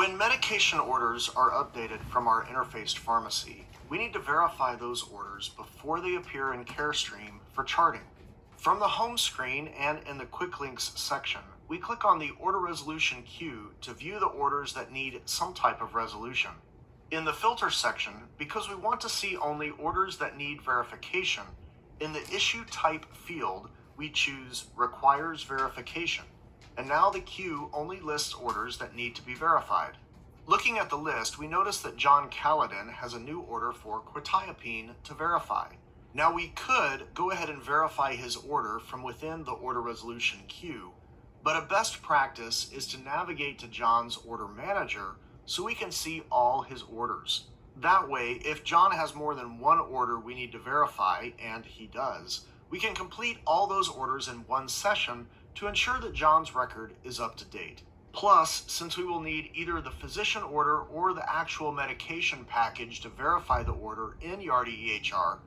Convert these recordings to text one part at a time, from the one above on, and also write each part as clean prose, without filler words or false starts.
When medication orders are updated from our interfaced pharmacy, we need to verify those orders before they appear in CareStream for charting. From the home screen and in the Quick Links section, we click on the Order Resolution queue to view the orders that need some type of resolution. In the Filter section, because we want to see only orders that need verification, in the Issue Type field, we choose Requires Verification. And now the queue only lists orders that need to be verified. Looking at the list, we notice that John Calladin has a new order for quetiapine to verify. Now we could go ahead and verify his order from within the order resolution queue, but a best practice is to navigate to John's order manager so we can see all his orders. That way, if John has more than one order we need to verify, and he does, we can complete all those orders in one session to ensure that John's record is up to date. Plus, since we will need either the physician order or the actual medication package to verify the order in Yardi EHR,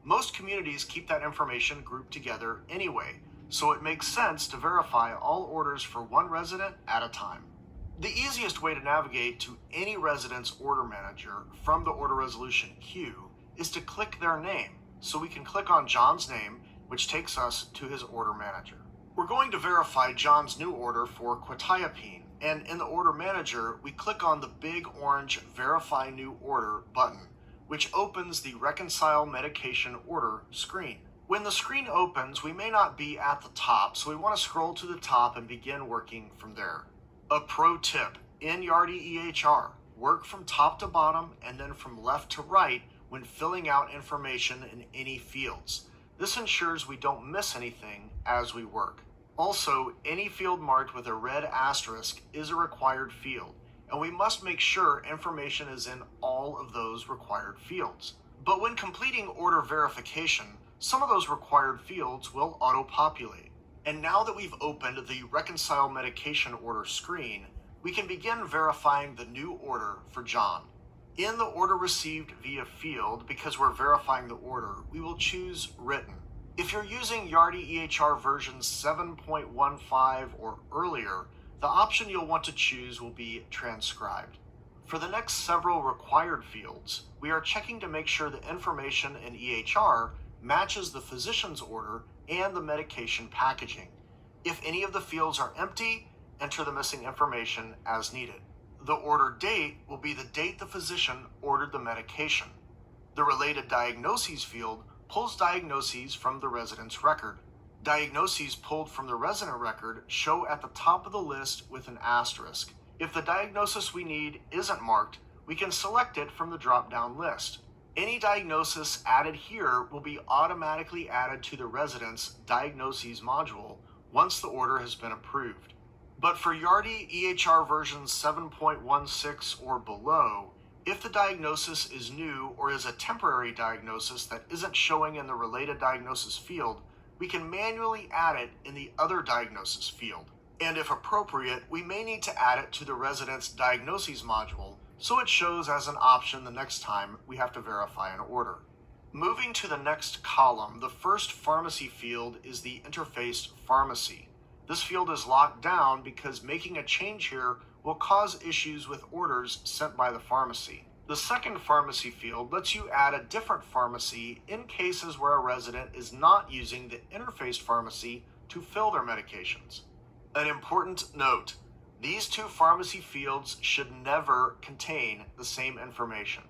most communities keep that information grouped together anyway, so it makes sense to verify all orders for one resident at a time. The easiest way to navigate to any resident's order manager from the order resolution queue is to click their name, so we can click on John's name, which takes us to his order manager. We're going to verify John's new order for quetiapine, and in the order manager, we click on the big orange Verify New Order button, which opens the Reconcile Medication Order screen. When the screen opens, we may not be at the top, so we want to scroll to the top and begin working from there. A pro tip, in Yardi EHR, work from top to bottom and then from left to right when filling out information in any fields. This ensures we don't miss anything as we work. Also, any field marked with a red asterisk is a required field, and we must make sure information is in all of those required fields. But when completing order verification, some of those required fields will auto-populate. And now that we've opened the Reconcile Medication Order screen, we can begin verifying the new order for John. In the Order Received Via field, because we're verifying the order, we will choose Written. If you're using Yardi EHR version 7.15 or earlier, the option you'll want to choose will be Transcribed. For the next several required fields, we are checking to make sure the information in EHR matches the physician's order and the medication packaging. If any of the fields are empty, enter the missing information as needed. The order date will be the date the physician ordered the medication. The Related Diagnoses field pulls diagnoses from the resident's record. Diagnoses pulled from the resident record show at the top of the list with an asterisk. If the diagnosis we need isn't marked, we can select it from the drop-down list. Any diagnosis added here will be automatically added to the resident's diagnoses module once the order has been approved. But for Yardi EHR version 7.16 or below, if the diagnosis is new or is a temporary diagnosis that isn't showing in the Related Diagnosis field, we can manually add it in the Other Diagnosis field. And if appropriate, we may need to add it to the resident's diagnoses module so it shows as an option the next time we have to verify an order. Moving to the next column, the first pharmacy field is the interfaced pharmacy. This field is locked down because making a change here will cause issues with orders sent by the pharmacy. The second pharmacy field lets you add a different pharmacy in cases where a resident is not using the interfaced pharmacy to fill their medications. An important note, these two pharmacy fields should never contain the same information.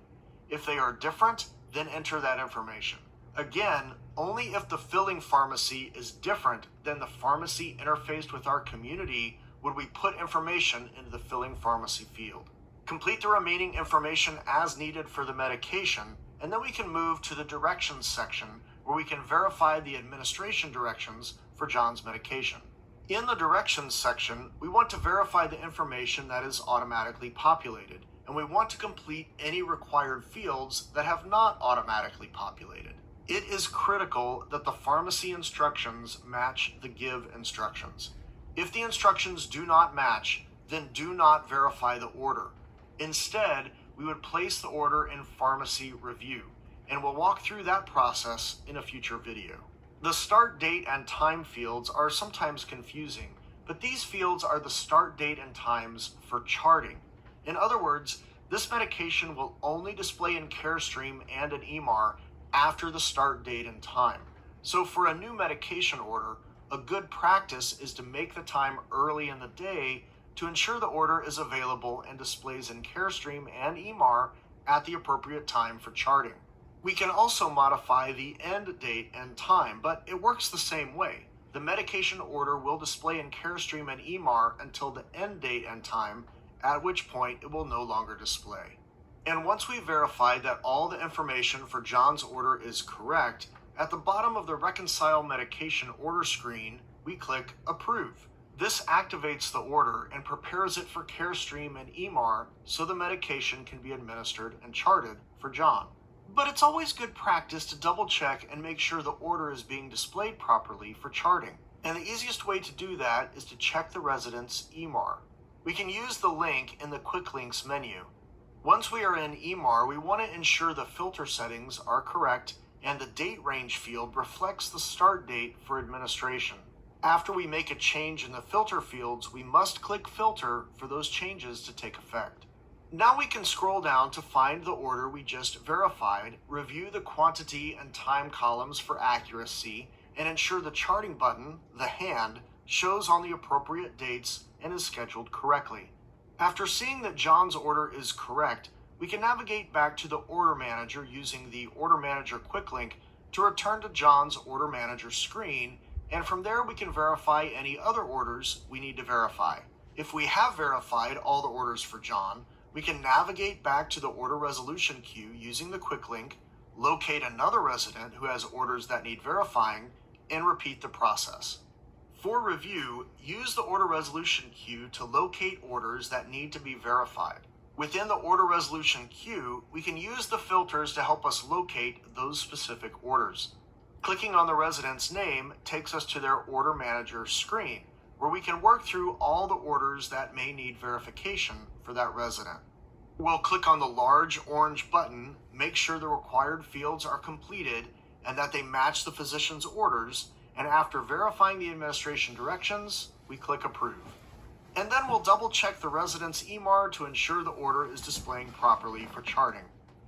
If they are different, then enter that information. Again, only if the filling pharmacy is different than the pharmacy interfaced with our community would we put information into the filling pharmacy field. Complete the remaining information as needed for the medication, and then we can move to the directions section where we can verify the administration directions for John's medication. In the directions section, we want to verify the information that is automatically populated, and we want to complete any required fields that have not automatically populated. It is critical that the pharmacy instructions match the give instructions. If the instructions do not match, then do not verify the order. Instead, we would place the order in pharmacy review, and we'll walk through that process in a future video. The start date and time fields are sometimes confusing, but these fields are the start date and times for charting. In other words, this medication will only display in CareStream and in EMR after the start date and time. So for a new medication order, a good practice is to make the time early in the day to ensure the order is available and displays in CareStream and EMR at the appropriate time for charting. We can also modify the end date and time, but it works the same way. The medication order will display in CareStream and EMR until the end date and time, at which point it will no longer display. And once we verify that all the information for John's order is correct, at the bottom of the Reconcile Medication Order screen, we click Approve. This activates the order and prepares it for CareStream and EMR so the medication can be administered and charted for John. But it's always good practice to double check and make sure the order is being displayed properly for charting. And the easiest way to do that is to check the resident's EMR. We can use the link in the Quick Links menu. Once we are in EMR, we want to ensure the filter settings are correct and the date range field reflects the start date for administration. After we make a change in the filter fields, we must click Filter for those changes to take effect. Now we can scroll down to find the order we just verified, review the quantity and time columns for accuracy, and ensure the charting button, the hand, shows on the appropriate dates and is scheduled correctly. After seeing that John's order is correct, we can navigate back to the Order Manager using the Order Manager Quick Link to return to John's Order Manager screen, and from there we can verify any other orders we need to verify. If we have verified all the orders for John, we can navigate back to the order resolution queue using the Quick Link, locate another resident who has orders that need verifying, and repeat the process. For review, use the order resolution queue to locate orders that need to be verified. Within the order resolution queue, we can use the filters to help us locate those specific orders. Clicking on the resident's name takes us to their Order Manager screen, where we can work through all the orders that may need verification for that resident. We'll click on the large orange button, make sure the required fields are completed and that they match the physician's orders, and after verifying the administration directions, we click Approve. And then we'll double check the resident's EMR to ensure the order is displaying properly for charting.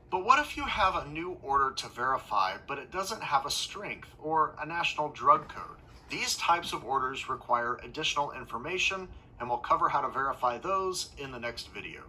But what if you have a new order to verify, but it doesn't have a strength or a national drug code? These types of orders require additional information, and we'll cover how to verify those in the next video.